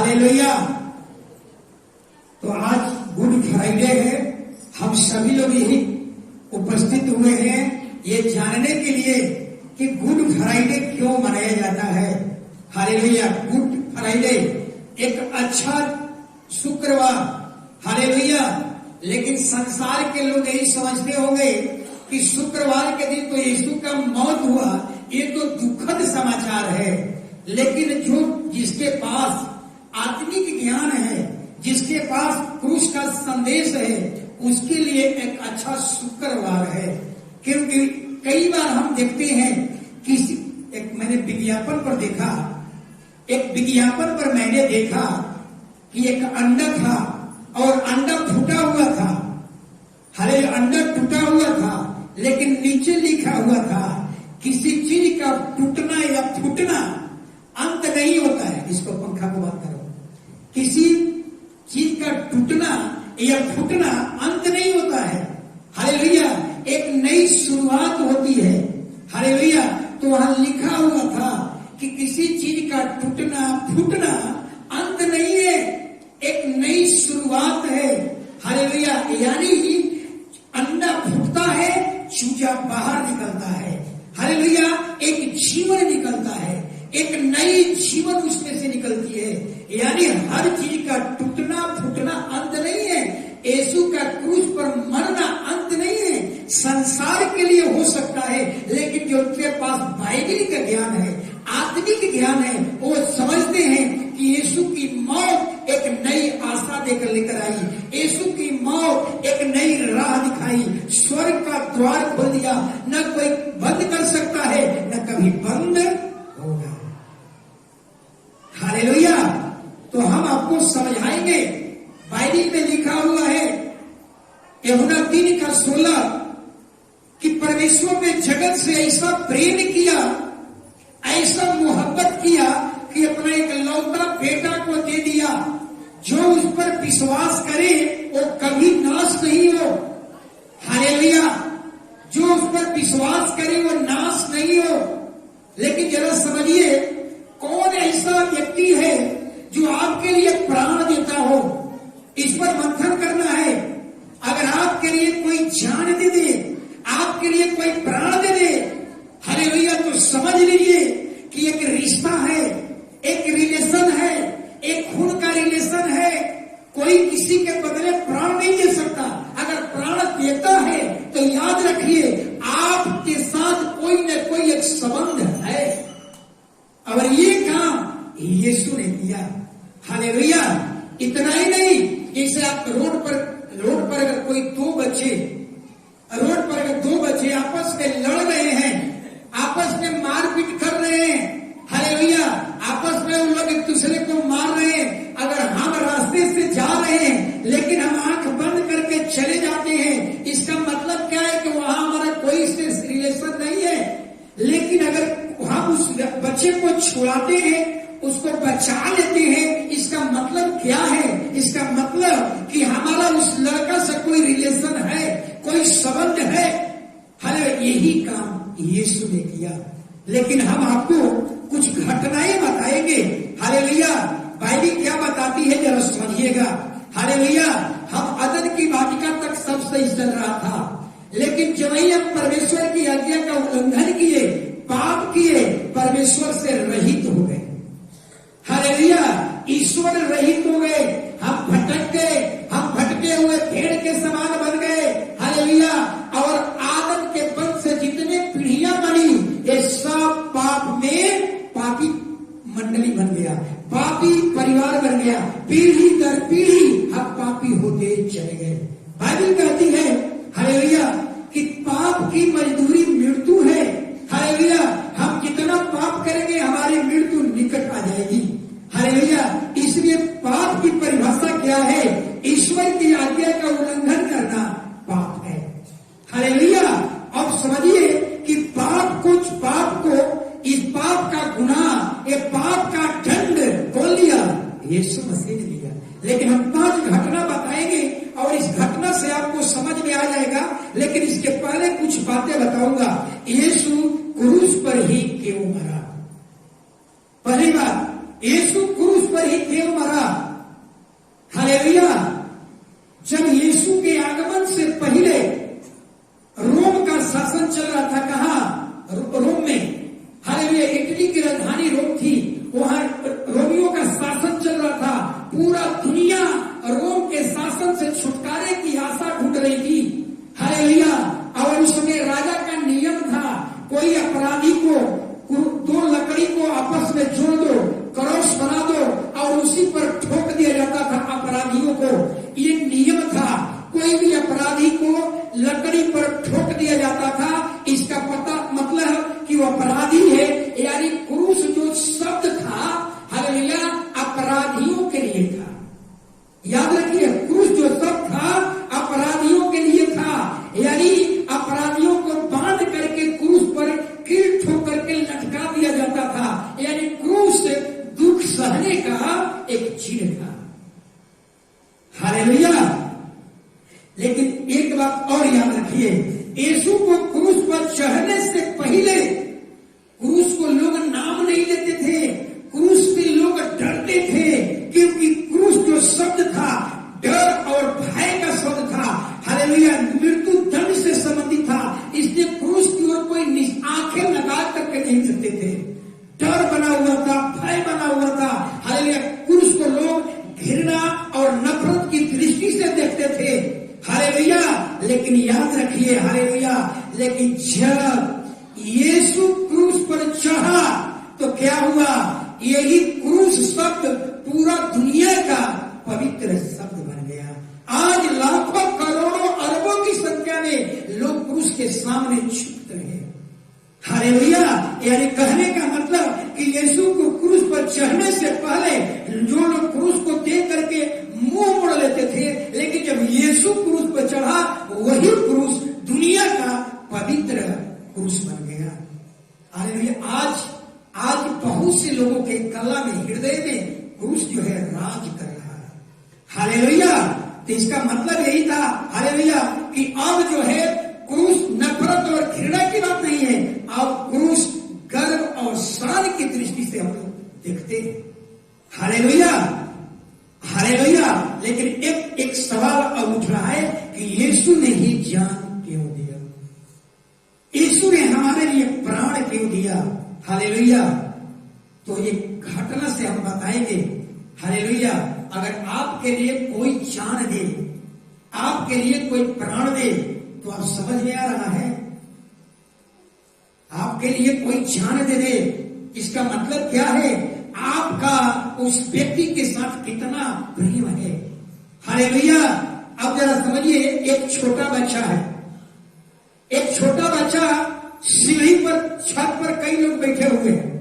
Hallelujah. तो आज good Friday है, हम सभी लोग यही उपस्थित हुए हैं ये जानने के लिए कि गुड फ्राइडे क्यों मनाया जाता है। हालेलुया। गुड फ्राइडे एक अच्छा शुक्रवार, हालेलुया। लेकिन संसार के लोग यही समझते होंगे कि शुक्रवार के दिन तो यीशु का मौत हुआ, ये तो दुखद समाचार है। लेकिन जो जिसके पास आत्मिक ज्ञान है, जिसके पास क्रूस का संदेश है, उसके लिए एक अच्छा शुक्रवार है। क्योंकि कई बार हम देखते हैं किसी मैंने विज्ञापन पर देखा, एक विज्ञापन पर मैंने देखा कि एक अंडा था और अंडा फूटा हुआ था। हरे अंडा टूटा हुआ था, लेकिन नीचे लिखा हुआ था किसी चीज का टूटना या फूटना अंत नहीं होता है। इसको पंखा को बंद करो। किसी चीज का टूटना या फूटना अंत नहीं होता है। हालेलुया। एक नई शुरुआत होती है। हालेलुया। तो वहां लिखा हुआ था कि किसी चीज का टूटना फूटना अंत नहीं है, एक नई शुरुआत है। हालेलुया। यानी अंडा फूटता है, चूजा बाहर निकलता है। हालेलुया। एक जीवन निकलता है, एक नई जीवन उसमें से निकलती है। यानी हर चीज का टूटना फूटना अंत नहीं है। यीशु का क्रूस पर मरना अंत नहीं है। संसार के लिए हो सकता है, लेकिन जो उनके पास बाइबल का ज्ञान है, आत्मिक ज्ञान है, वो समझते हैं कि यीशु की मौत एक नई आशा देकर लेकर आई। यीशु की मौत एक नई राह दिखाई, स्वर्ग का द्वार खोल दिया। न कोई बंद कर सकता है, न कभी बंद होगा। हालेलुया। तो हम आपको समझाएंगे। बाइबल में लिखा हुआ है यूहन्ना 3:16 कि परमेश्वर ने जगत से ऐसा प्रेम किया, ऐसा मोहब्बत किया कि अपना एक लौता बेटा को दे दिया। जो उस पर विश्वास करे वो कभी नाश नहीं हो। हालेलुया। जो उस पर विश्वास करे वो नाश नहीं हो। लेकिन जरा समझिए, कौन ऐसा व्यक्ति है जो आपके लिए प्राण देता हो? इस पर मंथन करना है। अगर आपके लिए कोई जान दे दे, आपके लिए कोई प्राण दे दे, हालेलुया, तो समझ लीजिए कि एक रिश्ता है, एक रिलेशन है, एक खून का रिलेशन है। कोई किसी के बदले प्राण नहीं दे सकता। अगर प्राण देता है तो याद रखिए आपके साथ कोई न कोई एक संबंध है, और ये काम यीशु ने किया। हालेलुया। इतना ही नहीं, जैसे आप रोड पर अगर कोई दो बच्चे आपस में लड़ रहे हैं, आपस में मारपीट कर रहे हैं, हालेलुया, आपस में उन लोग एक दूसरे को मार रहे हैं। अगर हम रास्ते से जा रहे हैं लेकिन हम आंख बंद करके चले जाते हैं, इसका मतलब क्या है कि वहां हमारा कोई रिलेशन नहीं है। लेकिन अगर हम उस बच्चे को छुड़ाते हैं, उसको बचा लेते हैं, इसका मतलब क्या है? इसका मतलब कि हमारा उस लड़का से कोई रिलेशन है, कोई संबंध है। हले यही काम यीशु ने किया। लेकिन हम आपको कुछ घटनाएं बताएंगे। हालेलुया। बाइबल क्या बताती है जरा समझिएगा। हालेलुया। हम अदन की वाटिका तक सब सही चल रहा था, लेकिन जब ही हम परमेश्वर की आज्ञा का उल्लंघन किए, पाप किए, परमेश्वर से रहित हो गए। हालेलुया। ईश्वर रहित हो गए। हम भटक गए, हम भटके हुए भेड़ के समान बन गए। हालेलुया। और आदम के वंश से जितने पीढ़ियां बनी, ये सब पाप में पापी मंडली बन गया, पापी परिवार बन गया। पीढ़ी दर पीढ़ी हम पापी होते चले गए। बाइबल कहती है हालेलुया कि पाप की मजदूरी मृत्यु है। हालेलुया। हम जितना पाप करेंगे हमारी मृत्यु निकट आ जाएगी। हालेलुया। इसलिए पाप की परिभाषा क्या है? ईश्वर की आज्ञा का उल्लंघन करना पाप है। हालेलुया। अब समझिए कि पाप को इस पाप का गुनाह, ये पाप का दंड कौन लिया? यीशु मसीह ने लिया। लेकिन हम 5 घटना बताएंगे और इस घटना से आपको समझ में आ जाएगा। लेकिन इसके पहले कुछ बातें बताऊंगा। यीशु क्रूस पर ही क्यों मरा? पहली बात, यीशु क्रूस पर पर ही क्यों मरा? हालेलुया। जब यीशु के आगमन से पहले रोम का शासन चल रहा था, कहां? रोम में। हालेलुया। इटली की राजधानी रोम थी, वहां रोमियों का शासन चल रहा था। पूरा दुनिया रोम के शासन से छुटकारे की आशा ढूंढ रही थी। हालेलुया। और उस समय राजा का नियम था, कोई अपराधी को दो लकड़ी को आपस में जोड़ दो, क्रॉस बना दो और उसी पर ठोक दिया जाता था अपराधियों को। ये नियम था, कोई भी अपराधी को लकड़ी पर ठोक दिया जाता था। इसका पता मतलब कि वो अपराधी है, यानी क्रूस जो शब्द था, हालेलुया, अपराधियों के लिए था। याद रखिए, क्रूस जो शब्द था अपराधियों के लिए था, यानी अपराधियों को बांध करके क्रूस पर कील ठोक करके लटका दिया जाता था। यानी क्रूस दुख सहने का एक चिन्ह था। हालेलुया। लेकिन एक बात और याद रखिए, यीशु को क्रूस पर चढ़ने से पहले क्रूस को लोग नाम नहीं लेते थे, क्रूस पे लोग डरते थे, क्योंकि क्रूस जो शब्द था डर और भय का शब्द था। हालेलुया। मृत्यु दंड से संबंधित था, इसलिए क्रूस की ओर कोई आंखें लगा करके नहीं देखते थे। डर बना हुआ था, भय बना हुआ था। हालेलुया। क्रूस को लोग घृणा और नफरत की दृष्टि से देखते थे। हालेलुया। लेकिन याद रखिए, हालेलुया, लेकिन जब यीशु क्रूस पर चढ़ा तो क्या हुआ? यही क्रूस शब्द पूरा दुनिया का पवित्र शब्द बन गया। आज लाखों करोड़ों अरबों की संख्या में लोग क्रूस के सामने झुक रहे। हालेलुया। यानी कहने का मतलब कि यीशु को क्रूस पर चढ़ने से पहले जो लोग क्रूस को देख करके मुंह मोड़ लेते थे, लेकिन जब यीशु क्रूस पर चढ़ा, वही क्रूस दुनिया का पवित्र क्रूस बन गया। हालेलुया। आज बहुत से लोगों के कला में, हृदय में क्रूस जो है राज कर रहा है। हालेलुया। तो इसका मतलब यही था, हालेलुया, कि अब जो है क्रूस नफरत और घृणा की बात नहीं है, अब क्रूस गर्व और शान की दृष्टि से हम लोग देखते हैं। हालेलुया। हालेलुया। लेकिन एक सवाल अब उठ रहा है कि यीशु ने ही जान क्यों दिया? यीशु ने हमारे लिए प्राण क्यों दिया? हालेलुया। तो एक घटना से हम बताएंगे। हालेलुया। अगर आपके लिए कोई जान दे, आपके लिए कोई प्राण दे, तो आप समझ में आ रहा है? आपके लिए कोई जान दे, इसका मतलब क्या है? आपका उस व्यक्ति के साथ कितना प्रेम है। हालेलुया। अब जरा समझिए, एक छोटा बच्चा है, एक छोटा बच्चा सीढ़ी पर, छत पर कई लोग बैठे हुए हैं,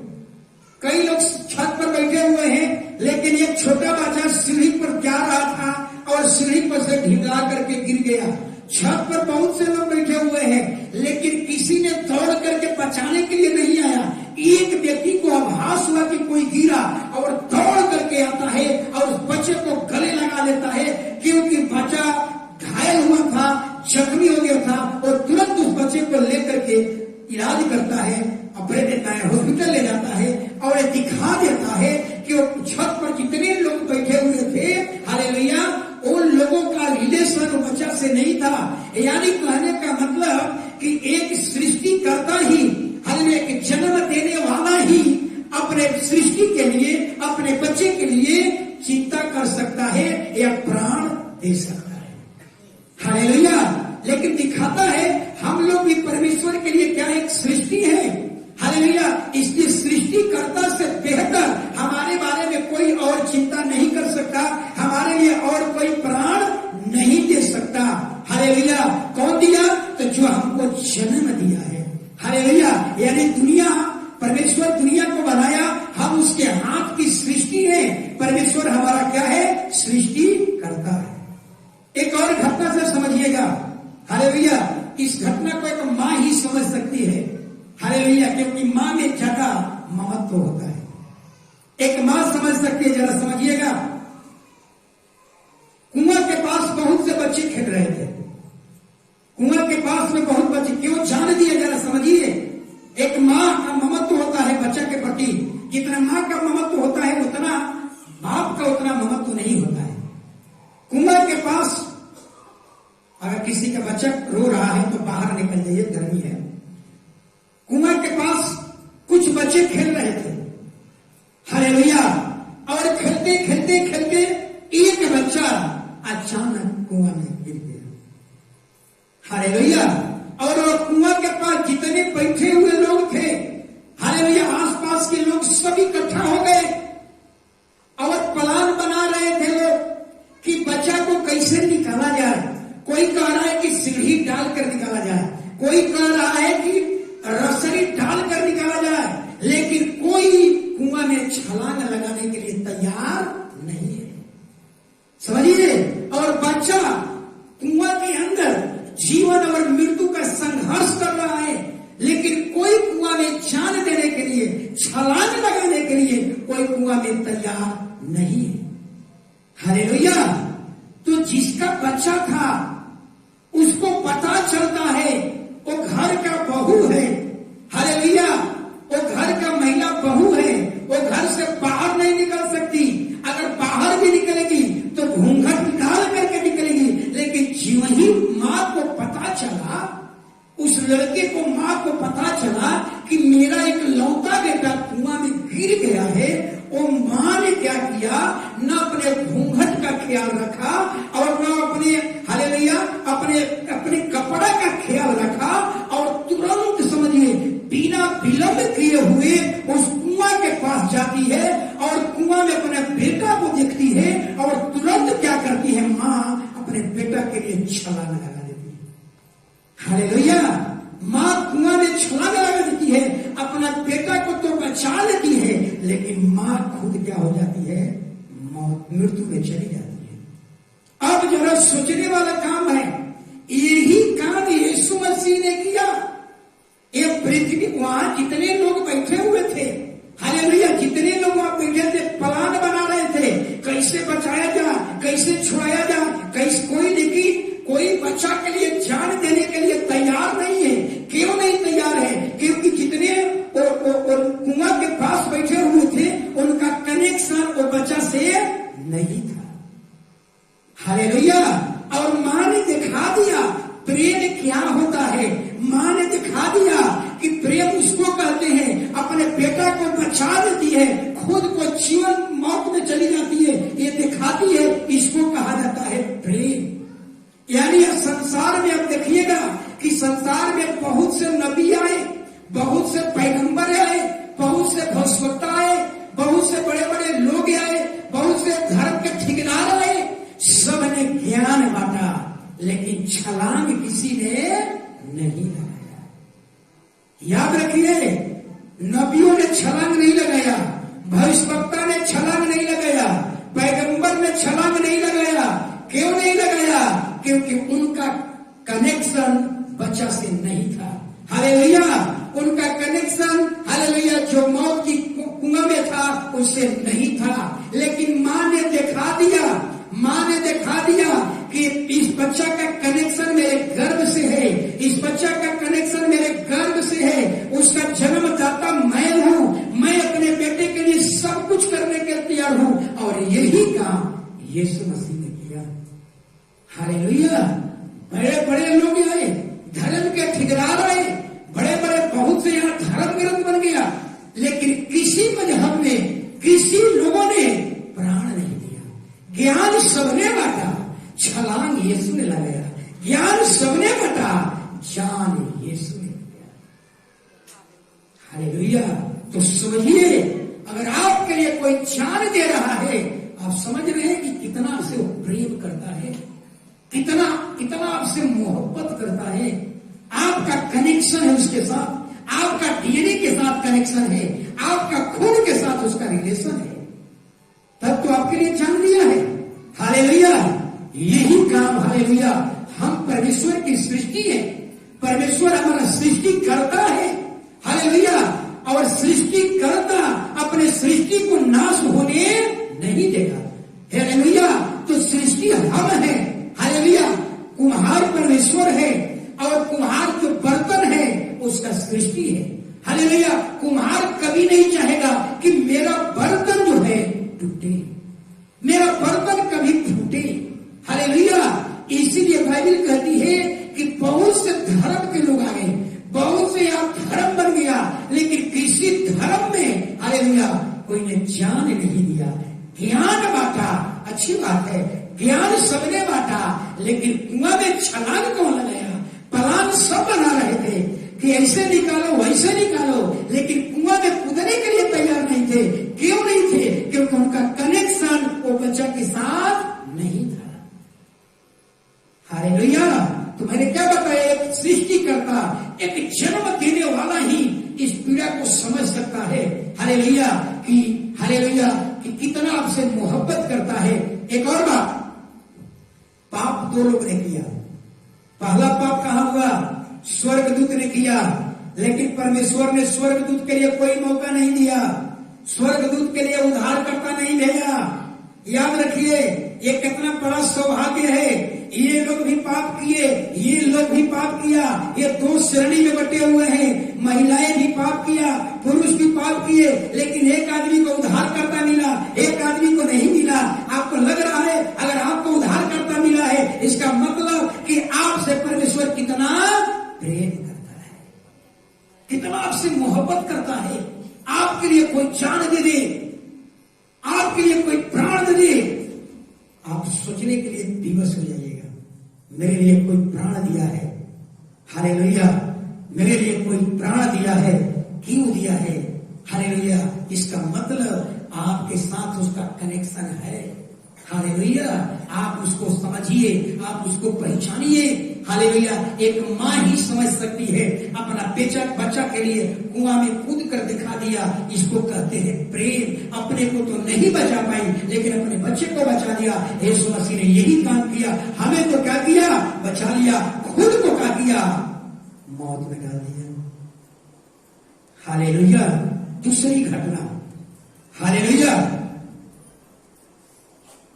कई लोग छत पर बैठे हुए हैं, लेकिन एक छोटा बच्चा सीढ़ी पर जा रहा था और सीढ़ी पर से ढिंगा करके गिर गया। छत पर बहुत से लोग बैठे हुए हैं, लेकिन किसी ने दौड़ करके बचाने के लिए नहीं आया। एक व्यक्ति को आभास हुआ कि कोई गिरा और दौड़ करके आता है और उस बच्चे को गले लगा लेता है, क्योंकि बच्चा घायल हुआ था, जख्मी हो गया था, और तुरंत उस बच्चे को लेकर के इलाज करता है, ऑपरेट देता है, हॉस्पिटल ले जाता है और ये दिखा देता है कि वो छत पर जितने लोग बैठे हुए थे, हालेलुया, उन लोगों का रिलेशन बच्चा से नहीं था। यानी कहने का मतलब कि एक सृष्टिकर्ता ही, हालेलुया, एक जन्म देने वाला ही अपने सृष्टि के लिए, अपने बच्चे के लिए चिंता कर सकता है या प्राण दे सकता है। हालेलुया। लेकिन दिखाता है हम लोग भी परमेश्वर के लिए क्या एक सृष्टि है। हालेलुया। इसलिए सृष्टिकर्ता से बेहतर हमारे बारे में कोई और चिंता नहीं कर सकता, हमारे लिए और कोई प्राण नहीं दे सकता। हालेलुया। कौन दिया? तो जो हमको जन्म दिया है। हालेलुया। यानी दुनिया, परमेश्वर दुनिया को बनाया, हम उसके हाथ की सृष्टि है। परमेश्वर हमारा क्या है? सृष्टि करता है। एक और घटना से समझिएगा। हालेलुया। इस घटना को एक माँ ही समझ सकती है। हालेलुया। क्योंकि माँ में ज्यादा महत्व होता है, एक माँ समझ सकती है। जरा समझिएगा, कुआं के पास बहुत से बच्चे खेल रहे थे, कुआं के पास में बहुत बच्चे, क्यों जान दिए? जरा समझिए। एक माँ का ममत्व होता है बच्चा के प्रति, जितना माँ का ममत्व होता है उतना बाप बच्चा रो रहा है तो बाहर निकल जाइए, गर्मी है। कुआं के पास कुछ बच्चे खेल रहे थे, हालेलुया। और खेलते खेलते खेलते एक बच्चा अचानक कुआं में गिर गया, हालेलुया। और वो कुआं के पास जितने बैठे हुए लोग थे, हालेलुया, आसपास के लोग सब इकट्ठा हो गए और प्लान बना रहे थे लोग कि बच्चा को कैसे निकाला जाए। कोई कह रहा है कि सीढ़ी डालकर निकाला जाए, कोई कह रहा है कि रसरी डालकर निकाला जाए, लेकिन कोई कुआं में छलांग लगाने के लिए तैयार नहीं है, समझिए। और बच्चा कुआं के अंदर जीवन और मृत्यु का संघर्ष कर रहा है, लेकिन कोई कुआं में जान देने के लिए, छलांग लगाने के लिए कोई कुआं में तैयार नहीं है, हालेलुया। तो जिसका बच्चा था उसको पता चलता है वो घर का बहू है, हालेलुया, वो घर का महिला बहू है, वो घर से बाहर नहीं निकल सकती। अगर बाहर भी निकलेगी तो घूंघट निकाल करके निकलेगी। लेकिन जीव ही मां को पता चला, उस लड़के को, मां को पता चला कि मेरा एक लौता बेटा कुआं में गिर गया है। वो मां ने क्या किया, न अपने घूंघट का ख्याल रखा और न अपने, हालेलुया, अपने कपड़ा का ख्याल रखा, और तुरंत समझिए बिना विलंब किए हुए उस कुआं के पास जाती है और कुआं में अपने बेटा को देखती है और तुरंत क्या करती है, मां अपने बेटा के लिए छलांग लगा देती है, हालेलुया। मां कुआं में छलांग लगा देती है, अपना बेटा को तो बचा लेती है, लेकिन मां खुद क्या हो जाती है, मृत्यु में चली जाती है। अब जरा सोचने वाला काम है, यही काम यीशु मसीह ने किया। ये पृथ्वी, वहां जितने लोग बैठे हुए थे, हालेलुया, जितने लोग वहां बैठे थे, प्लान बना रहे थे कैसे बचाया जा, कैसे छुड़ाया जा, कैसे, कोई, लेकिन कोई बच्चा के लिए जान देने के लिए तैयार नहीं है। क्यों नहीं तैयार है? क्योंकि जितने कुआं के पास बैठे हुए थे उनका कनेक्शन वो बच्चा से नहीं था, हालेलुया। और मां ने दिखा दिया प्रेम क्या होता है। मां ने दिखा दिया कि प्रेम उसको कहते हैं, अपने बेटा को बचा देती है, खुद को जीवन मौत में चली जाती है, ये दिखाती है, इसको कहा जाता है प्रेम। यानी संसार में आप देखिएगा कि संसार में बहुत से नबी आए, बहुत से पैगंबर आए, बहुत से भविष्यवक्ता आए, बहुत से बड़े बड़े लोग आए, बहुत से धर्म के ठेकेदार आए, सबने ज्ञान बांटा, लेकिन छलांग किसी ने नहीं लगाया। याद रखिए, नबियों ने छलांग नहीं लगाया, भविष्यवक्ता ने छलांग नहीं लगाया, पैगंबर ने छलांग नहीं लगाया। क्यों नहीं लगाया? क्योंकि उनका कनेक्शन बच्चा से नहीं था, हालेलुया। उनका कनेक्शन, हालेलुया, जो मौत की कुआं में था उससे नहीं था। लेकिन मां ने दिखा दिया, मां ने दिखा दिया कि इस बच्चा का कनेक्शन मेरे गर्भ से है, इस बच्चा का कनेक्शन मेरे गर्भ से है, उसका जन्मदाता मैं हूं, मैं अपने बेटे के लिए सब कुछ करने के तैयार हूं। और यही काम यीशु मसीह ने किया, हालेलुया। बड़े बड़े लोग आए, धर्म के ठेकेदार आए, बड़े बड़े, बहुत से यहाँ धर्म ग्रंथ बन गया, लेकिन किसी मजहब में, किसी लोगों ने प्राण नहीं दिया। ज्ञान सबने बांटा, छलांग यीशु ने लगाया। ज्ञान सबने बांटा, जान यीशु ने दिया, हालेलुया। तो समझिए, अगर आपके लिए कोई जान दे रहा है, आप समझ रहे हैं कि कितना आपसे वो प्रेम करता है, कितना कितना आपसे मोहब्बत करता है। आपका कनेक्शन है उसके साथ, आपका डीएनए के साथ कनेक्शन है, आपका खून के साथ उसका रिलेशन है, तब तो आपके लिए जान दिया है, हालेलुया। यही काम, हालेलुया, हम परमेश्वर की सृष्टि है, परमेश्वर हमारा सृष्टि करता है, हालेलुया। और सृष्टि करता अपने सृष्टि को नाश होने नहीं देगा, हालेलुया। तो सृष्टि हम है, हालेलुया। कुम्हार परमेश्वर है और कुम्हार जो बर्तन है उसका सृष्टि है, हालेलुया। कुम्हार कभी नहीं चाहेगा कि मेरा बर्तन जो है टूटे, मेरा बर्तन कभी फूटे, हालेलुया। इसीलिए बाइबल कहती है कि कोई ने ज्ञान नहीं दिया। ज्ञान बांटा, अच्छी बात है, ज्ञान सबने बांटा, लेकिन कुआं में छलांग कौन लगाया? प्लान सब बना रहे थे कि ऐसे निकालो वैसे निकालो, लेकिन कुआं में कूदने के लिए तैयार नहीं थे। क्यों नहीं थे? क्योंकि उनका कनेक्शन वो बच्चा के साथ नहीं था। हालेलुया। तो मैंने क्या बताया, एक सृष्टिकर्ता, एक जन्म देने वाला ही इस पीड़ा को समझ सकता है। हालेलुया कि कितना आपसे मोहब्बत करता है। एक और बात, पाप दो लोग ने किया। पहला पाप कहां हुआ? स्वर्गदूत ने किया, लेकिन परमेश्वर ने स्वर्गदूत के लिए कोई मौका नहीं दिया, स्वर्गदूत के लिए उद्धारकर्ता नहीं भेजा। याद रखिए, ये कितना बड़ा सौभाग्य है। ये लोग भी पाप किए, ये लोग भी पाप किया, ये दो श्रेणी में बटे हुए हैं। महिलाएं भी पाप किया, पुरुष भी पाप किए, लेकिन एक आदमी को उद्धारकर्ता मिला, एक आदमी को नहीं मिला। आपको लग रहा है अगर आपको उद्धारकर्ता मिला है, इसका मतलब कि आपसे परमेश्वर कितना प्रेम करता है, कितना आपसे मोहब्बत करता है। आपके लिए कोई जान दे दे, आपके लिए कोई प्राण दे दे, आप सोचने के लिए विवश हो जाइएगा। मेरे लिए कोई प्राण दिया है, हालेलुया, मेरे लिए कोई प्राण दिया है। क्यों दिया है? हालेलुया। इसका मतलब आपके साथ उसका कनेक्शन है। हालेलुया। आप उसको समझिए, आप उसको पहचानिए। हालेलुया। एक माँ ही समझ सकती है। अपना बच्चा के लिए कुआं में कूद कर दिखा दिया, इसको कहते हैं प्रेम। अपने को तो नहीं बचा पाई, लेकिन अपने बच्चे को बचा दिया। यीशु मसीह ने यही काम किया। हमें तो क्या किया? बचा लिया। खुद को क्या किया? मौत में डाल दिया। हालेलुया। दूसरी घटना, हालेलुया,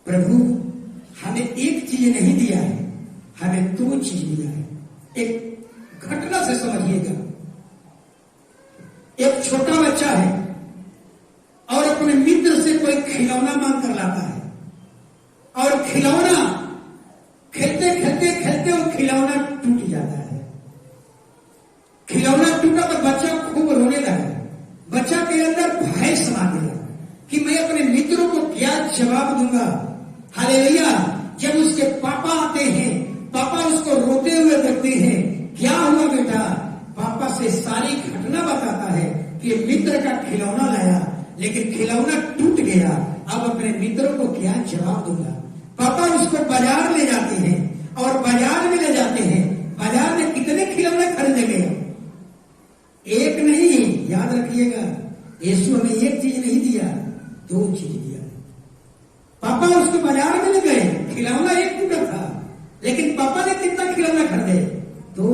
प्रभु हमें एक चीज नहीं दिया है, हमें दो चीज दिया है। एक घटना से समझिएगा। एक छोटा बच्चा है और अपने मित्र से कोई खिलौना मांग कर लाता है, और खिलौना खेलते खेलते खेलते वो खिलौना टूट जाता है। खिलौना टूटा तो बच्चा खूब रोने लगा। बच्चा के अंदर भय समा गया कि मैं अपने मित्रों को क्या जवाब दूंगा। हालेलुया। जब उसके पापा आते हैं, पापा उसको रोते हुए देखते हैं, क्या हुआ बेटा? पापा से सारी घटना बताता है कि मित्र का खिलौना लाया, लेकिन खिलौना टूट गया। अब अपने मित्रों को क्या जवाब दूंगा। पापा उसको बाजार ले जाते हैं, और बाजार में ले जाते हैं। बाजार में कितने खिलौने खरीदेंगे? एक नहीं, याद रखिएगा, यीशु हमें एक चीज नहीं दिया, दो चीज दिया। पापा उसको बाजार में ले गए, खिलौना एक टूटा था, लेकिन पापा ने कितना खिलौना खरीदे? दो।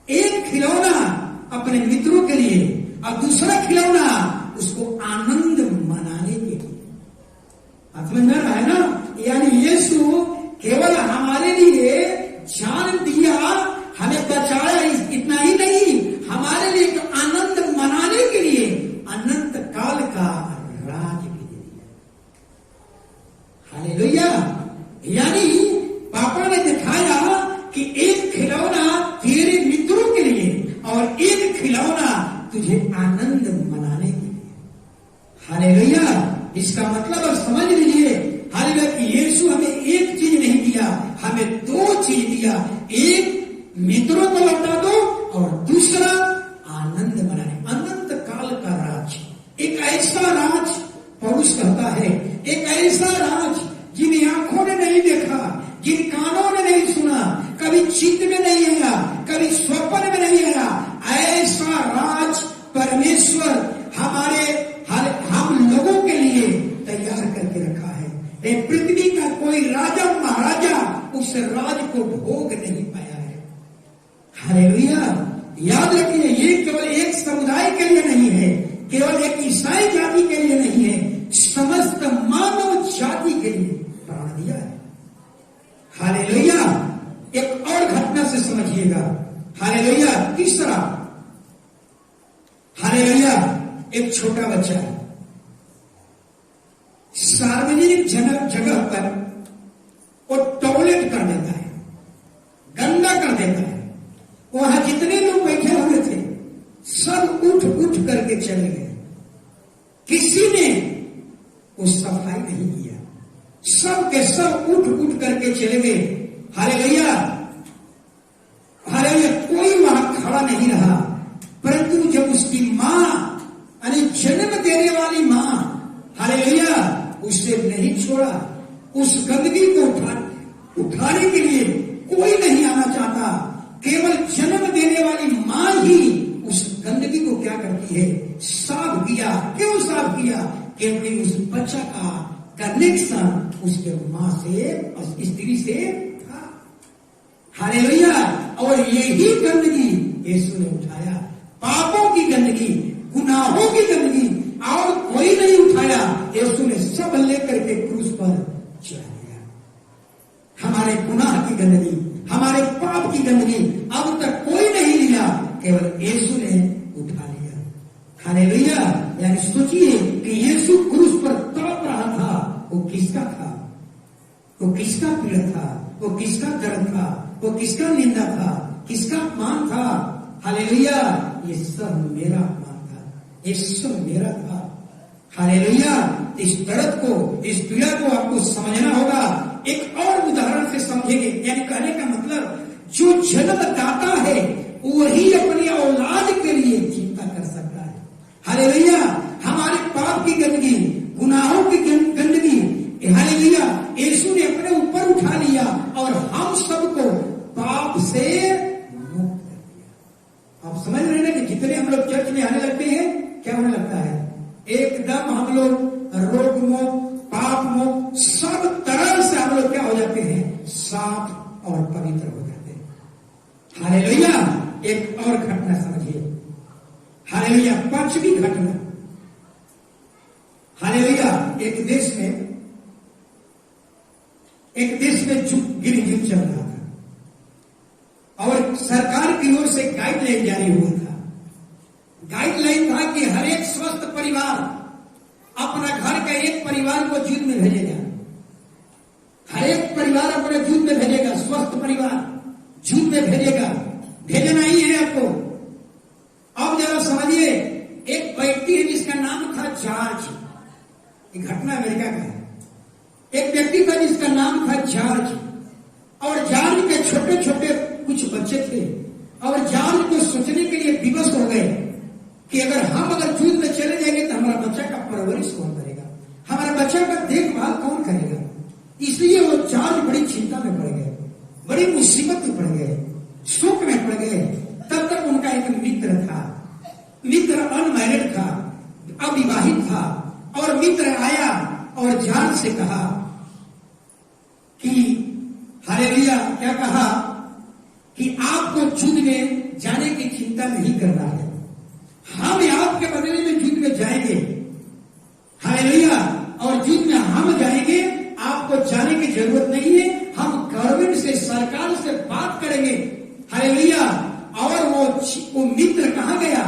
एक खिलौना अपने मित्रों के लिए, और दूसरा खिलौना उसको आनंद मनाने के लिए। आप समझ में आ रहा है ना? यानी यीशु केवल हमारे लिए जान दिया, हमें बचाया, इतना ही नहीं, हमारे लिए एक आनंद मनाने के लिए अनंत काल का राज भी दे दिया। हालेलुया। यानी पापा ने दिखाया कि एक खिलौना तेरे मित्रों के लिए और एक खिलौना तुझे आनंद मनाने के लिए। हालेलुया। इसका मतलब अब समझ लीजिए, हालेलुया, कि यीशु हमें एक चीज नहीं दिया, हमें दो चीज दिया। एक मित्रों को लौटा दो, और दूसरा आनंद मनाने, अनंत काल का राज। एक ऐसा राज, पौलुस कहता है, एक ऐसा राज जिन आंखों ने नहीं देखा, जिन कानों ने नहीं सुना, कभी चित्त में नहीं आया, कभी स्वप्न में नहीं आया, ऐसा राज परमेश्वर हम लोगों के लिए तैयार करके रखा है। पृथ्वी का कोई राजा महाराजा उस राज को भोग नहीं पाया है। हालेलुया। याद रखिए, ये केवल एक समुदाय के लिए नहीं है, केवल एक ईसाई जाति के लिए नहीं है, समस्त मानव जाति के लिए प्राण दिया है। हालेलुया। एक और घटना से समझिएगा। हालेलुया। तीसरा, हालेलुया, एक छोटा बच्चा है, सार्वजनिक जगह पर वो टॉयलेट कर देता है, गंदा कर देता है। वहां जितने लोग बैठे हुए थे सब उठ करके चले गए। किसी सफाई नहीं किया। सब के सब उठ उठ करके चले गए। Hallelujah, hallelujah. कोई वहां खड़ा नहीं रहा। परंतु जब उसकी मां यानी जन्म देने वाली मां, हालेलुया, उसे नहीं छोड़ा। उस गंदगी को उठाने के लिए कोई नहीं आना चाहता। केवल जन्म देने वाली मां ही उस गंदगी को क्या करती है, साफ किया। क्यों साफ किया? क्योंकि उस बच्चा का कनेक्शन उसके मां से और स्त्री से था। हालेलुया। और यही गंदगी यीशु ने उठाया। पापों की गंदगी, गुनाहों की गंदगी और कोई नहीं उठाया। यीशु ने सब लेकर के क्रूस पर चढ़ा दिया। हमारे गुनाह की गंदगी, हमारे पाप की गंदगी अब तक कोई नहीं लिया, केवल यीशु ने उठा लिया। हालेलुया। यानी सोचिए कि यीशु क्रूस पर तड़प रहा था, वो किसका था? वो किसका पीड़ा था? वो किसका दर्द था? वो किसका निंदा था? किसका अपमान था? हालेलुया। ये सब मेरा अपमान था, ये सब मेरा था। हालेलुया। इस दर्द को, इस पीड़ा को आपको समझना होगा। एक और उदाहरण से समझेंगे। यानी कहने का मतलब, जो जन्मदाता है वही अपनी औलाद के लिए चिंता कर सकता है। हालेलुया। हमारे पाप की गंदगी, गुनाहों की गंदगी, हालेलुया, यीशु ने अपने ऊपर उठा लिया और हम सबको पाप से मुक्त कर दिया। आप समझ रहे हैं कि जितने हम लोग चर्च में आने लगते हैं, क्या होने लगता है? एकदम हम लोग रोग मुक्त, पाप मुक्त, सब तरह से हम लोग क्या हो जाते हैं? साफ और पवित्र हो जाते हैं। हालेलुया। एक और घटना समझिए। हालेलुया। पांचवी घटना। हालेलुया। एक देश में गिरगिट चल रहा था और सरकार की ओर से गाइडलाइन जारी हुआ था। गाइडलाइन था कि हर एक स्वस्थ परिवार अपना घर का एक परिवार को जुद में भेजेगा। हर एक परिवार अपने जुद में भेजेगा। स्वस्थ परिवार जुद में भेजेगा। भेजना ही है आपको। अब जरा समझिए, एक व्यक्ति है जिसका नाम था जॉर्ज। ये घटना अमेरिका का है। एक व्यक्ति था जिसका नाम था जॉर्ज, और जॉर्ज के छोटे छोटे कुछ बच्चे थे। और जॉर्ज को सोचने के लिए विवश हो गए कि अगर जुद में चले जाएंगे तो हमारा बच्चा का परवरिश कौन करेगा, हमारा बच्चा का देखभाल कौन करेगा। इसलिए वो जॉर्ज बड़ी चिंता में पड़ गए, बड़ी मुसीबत में पड़ गए, शोक में पड़ गए। तब तक उनका एक मित्र था। मित्र अनमैरिड था, अविवाहित था। और मित्र आया और जॉर्ज से कहा कि हालेलुया, क्या कहा कि आपको जुद में जाने की चिंता नहीं करना है, हम आपके बदले में जुद में जाएंगे। हालेलुया। और जुद में हम जाएंगे, आपको जाने की जरूरत नहीं है। हम गवर्नमेंट से, सरकार से बात करेंगे। हालेलुया। और वो मित्र कहां गया?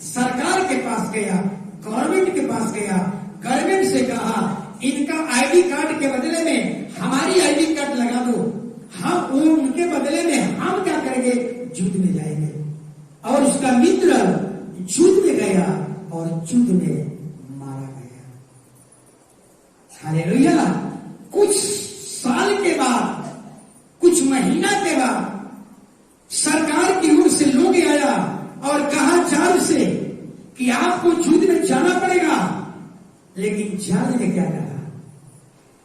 सरकार के पास गया, गवर्नमेंट के पास गया। गवर्नमेंट से कहा, इनका आईडी कार्ड के बदले में हमारी आईडी कार्ड लगा दो। हम उनके बदले में हम क्या करेंगे? जुद में जाएंगे। और उसका मित्र जुद में गया और जुद में मारा गया। हालेलुया। कुछ साल के बाद, कुछ महीना के बाद सरकार की ओर से लोग आया और कहा जॉर्ज से कि आपको जुद में जाना पड़ेगा। लेकिन जॉर्ज ने क्या कहा?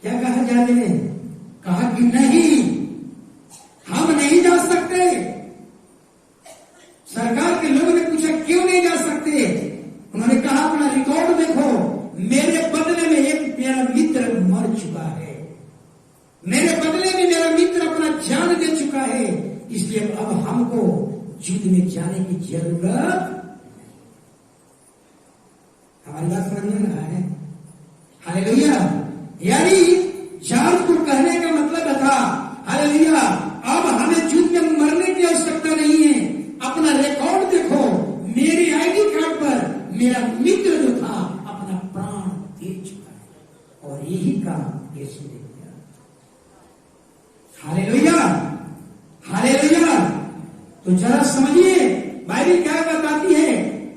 क्या कहा जॉर्ज ने? कहा कि नहीं, हम नहीं जा सकते। सरकार के लोगों ने पूछा क्यों नहीं जा सकते? उन्होंने कहा अपना रिकॉर्ड देखो, मेरे बदले में एक मेरा मित्र मर चुका है, मेरे बदले में मेरा मित्र अपना जान दे चुका है। इसलिए अब हमको जुद में जाने की जरूरत। हमारी बात समझ में रहा है? हालेलुया। यानी जॉर्ज को कहने का मतलब था, हालेलुया, अब हमें जुद में मरने की आवश्यकता नहीं है। अपना रिकॉर्ड देखो, मेरी आईडी कार्ड पर मेरा मित्र जो था अपना प्राण दे चुका है। और यही काम यीशु ने किया। Hallelujah, hallelujah. तो जरा समझिए बाइबल क्या बताती है।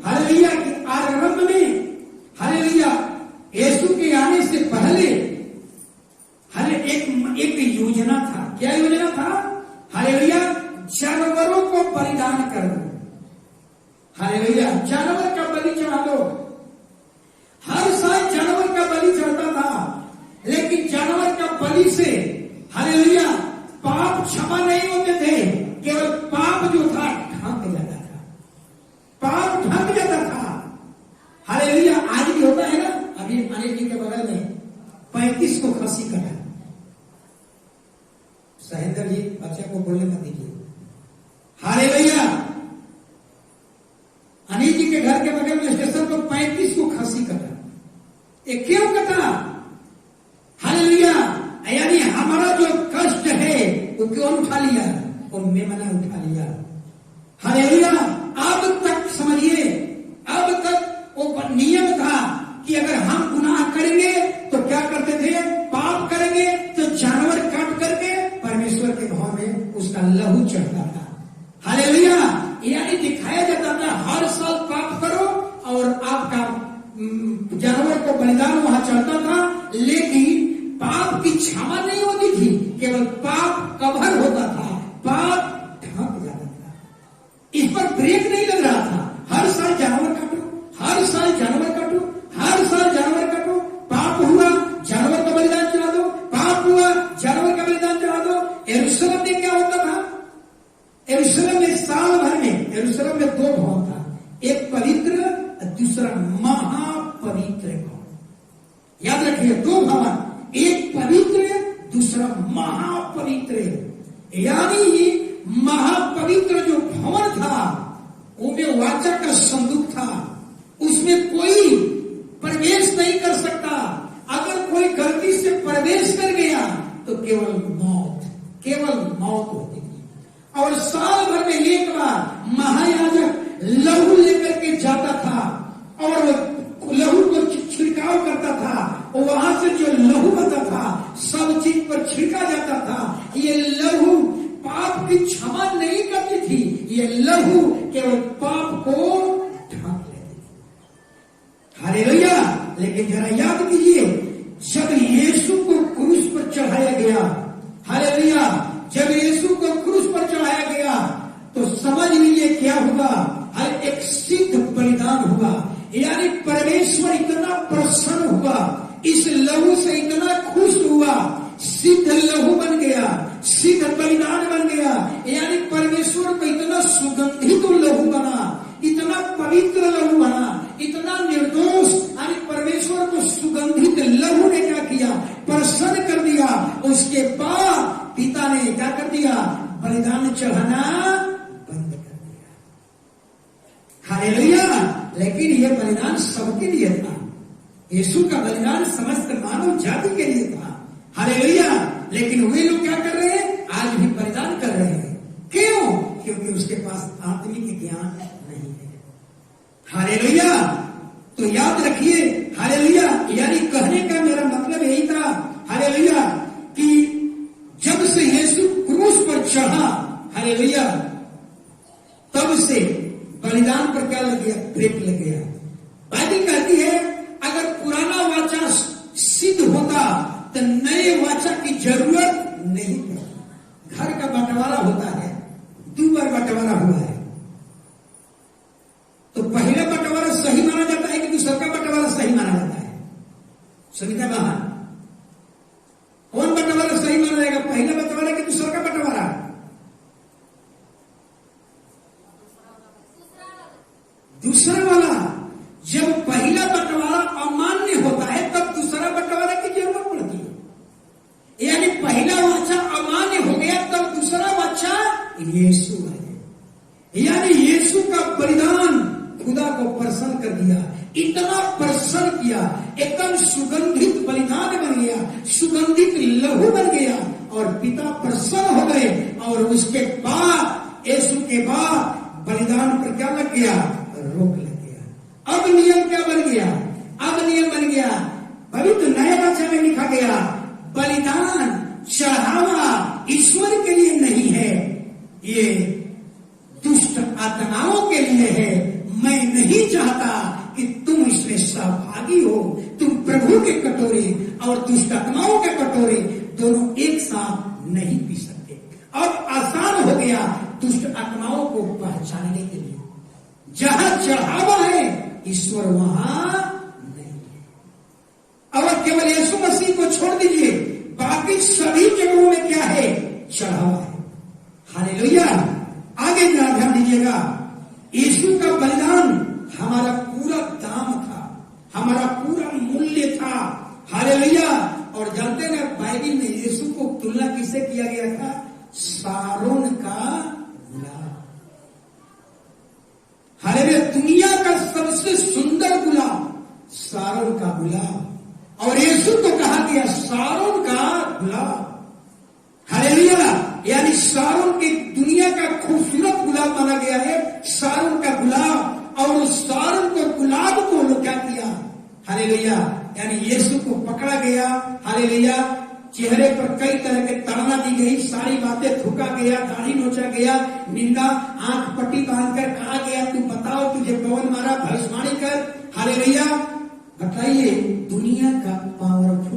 हालेलुया कि आरंभ में, हालेलुया, यीशु के आने से क्या योजना था? हालेलुया, जानवरों को बलिदान कर दो। हालेलुया, जानवर का बलि चढ़ा दो। हर साल जानवर का बलि चढ़ता था, लेकिन जानवर का बलि से हालेलुया पाप क्षमा नहीं होते थे, केवल पाप जो था ढक जाता था, पाप ढक जाता था। हालेलुया, आज भी होता है ना। अभी अनिल जी के बगल में 35 को खसी कटा। सहेंद्र जी बच्चे को बोलने मत दीजिए। हालेलुया, अनिल जी के घर के बगल में स्टेशन पर 35 को खसी कटा। ये क्यों कटा? हालेलुया, यानी हमारा जो कष्ट है वो क्यों उठा लिया? वो मेमना उठा लिया। हालेलुया, अब तक समझिए, अब तक वो नियम था कि अगर हम गुनाह करेंगे तो क्या करते थे? पाप करेंगे तो जानवर काट करके परमेश्वर के भाव में उसका लहू चढ़ता था। हालेलुया, यानी दिखाया जाता था हर साल पाप करो और आपका जानवर को बलिदान वहां चढ़ता था, लेकिन पाप की क्षमा नहीं होती थी, केवल पाप कवर होता था, पाप ढक जाता था। इस पर ब्रेक नहीं लग रहा था। हर साल जानवर काटो, हर साल जानवर काटो, हर साल जानवर काटो। पाप हुआ, जानवर का बलिदान चढ़ा दो, पाप हुआ, जानवर का बलिदान चढ़ा दो। यरूशलेम में क्या होता था? यरूशलेम में साल भर में यरूशलेम में 2 भवन था, एक पवित्र और दूसरा महापवित्र भवन। याद रखिए, 2 भवन, एक पवित्र दूसरा महापवित्र। यानी महापवित्र जो भवन था उसमें वाचा का संदूक था, उसमें कोई प्रवेश नहीं कर सकता। अगर कोई गलती से प्रवेश कर गया तो केवल मौत होती थी। और साल भर में एक बार महायाजक लहू लेकर के जाता था और लहू को छिड़काव करता था। वहां से जो लहू आता था सब चीज पर छिड़का जाता था। ये लहू पाप की क्षमा नहीं करती थी, ये लहू केवल पाप को ढक लेती थी। हालेलुया, लेकिन जरा याद कीजिए, जब यीशु को क्रूस पर चढ़ाया गया, हालेलुया, जब यीशु को क्रूस पर चढ़ाया गया तो समझ लीजिए क्या हुआ? हर एक सिद्ध बलिदान हुआ। यानी परमेश्वर इतना प्रसन्न हुआ, इस लहू से इतना खुश हुआ, सिद्ध लहू बन गया, सिद्ध बलिदान बन गया। यानी परमेश्वर को इतना सुगंधित लहू बना, इतना पवित्र लहू बना, इतना निर्दोष। यानी परमेश्वर को सुगंधित लहू ने क्या किया? प्रसन्न कर दिया। उसके बाद पिता ने क्या कर दिया? बलिदान चढ़ाना बंद कर दिया। हालेलुया, लेकिन यह बलिदान सबके लिए था। यीशु का बलिदान समस्त मानव जाति के लिए था। हालेलुया, लेकिन वे लोग क्या कर रहे हैं? आज भी बलिदान कर रहे हैं। क्यों? क्योंकि उसके पास आत्मिक ज्ञान नहीं है। हालेलुया, तो याद रखिए, हालेलुया, यानी कहने का मेरा मतलब यही था, हालेलुया, कि जब से यीशु क्रूस पर चढ़ा, हालेलुया, तब से बलिदान पर क्या लग गया? ब्रेक लग गया। बाइबल कहती है अगर पुराना वाचा सिद्ध होता तो नए वाचा की जरूरत नहीं पड़ती। घर का बंटवारा होता है, 2 बार बंटवारा हुआ है, तो पहला बंटवारा सही माना जाता है कि दूसरा का बंटवारा सही माना जाता है? सुविधा बहन, कौन बंटवारा सही माना जाएगा? पहला बंटवारा कि दूसरा का बंटवारा? दूसरा वाला। जब पहला बंटवारा अमान्य होता है तब दूसरा बंटवारा की जरूरत पड़ती है। यानी पहला वाचा अमान्य हो गया तब दूसरा वाचा यीशु है। यानी यीशु का बलिदान खुदा को प्रसन्न कर दिया, इतना प्रसन्न किया, एकदम सुगंधित बलिदान बन गया, सुगंधित लहू बन गया और पिता प्रसन्न हो गए। और उसके बाद यीशु के बाद बलिदान पर क्या लग गया? रोक लग गया। अब नियम क्या बन गया? अब नियम बन गया, पवित्र नए वचन में लिखा गया, बलिदान चढ़ावा ईश्वर के लिए नहीं है, ये दुष्ट आत्माओं के लिए है। मैं नहीं चाहता कि तुम इसमें सहभागी हो। तुम प्रभु के कटोरे और दुष्ट आत्माओं के कटोरे दोनों एक साथ नहीं पी सकते। गया दुष्ट आत्माओं को पहचानने के लिए। जहां चढ़ावा है ईश्वर वहां नहीं है। अब केवल यीशु मसीह को छोड़ दीजिए, बाकी सभी जगहों में क्या है? चढ़ावा है। हालेलुया। आगे ध्यान दीजिएगा, यीशु का बलिदान हमारा पूरा दाम था, हमारा पूरा मूल्य था। हालेलुया। और जानते ना बाइबल में यीशु को तुलना किससे किया गया था? शारोन का गुलाब। हालेलुया। दुनिया का सबसे सुंदर गुलाब शारोन का गुलाब, और यीशु को कहा गया शारोन का गुलाब। हालेलुया। यानी शारोन की दुनिया का खूबसूरत गुलाब माना गया है, शारोन का गुलाब। और उस शारोन को गुलाब को लोग क्या किया? हालेलुया। यानी यीशु को पकड़ा गया। हालेलुया। चेहरे पर कई तरह के ताड़ना दी गई, सारी बातें थूका गया, दाढ़ी नोचा गया, निंदा, आंख पट्टी बांधकर कहा गया तू बताओ तुझे कौन मारा, भविष्यवाणी कर। हालेलुया। बताइए, दुनिया का पावरफुल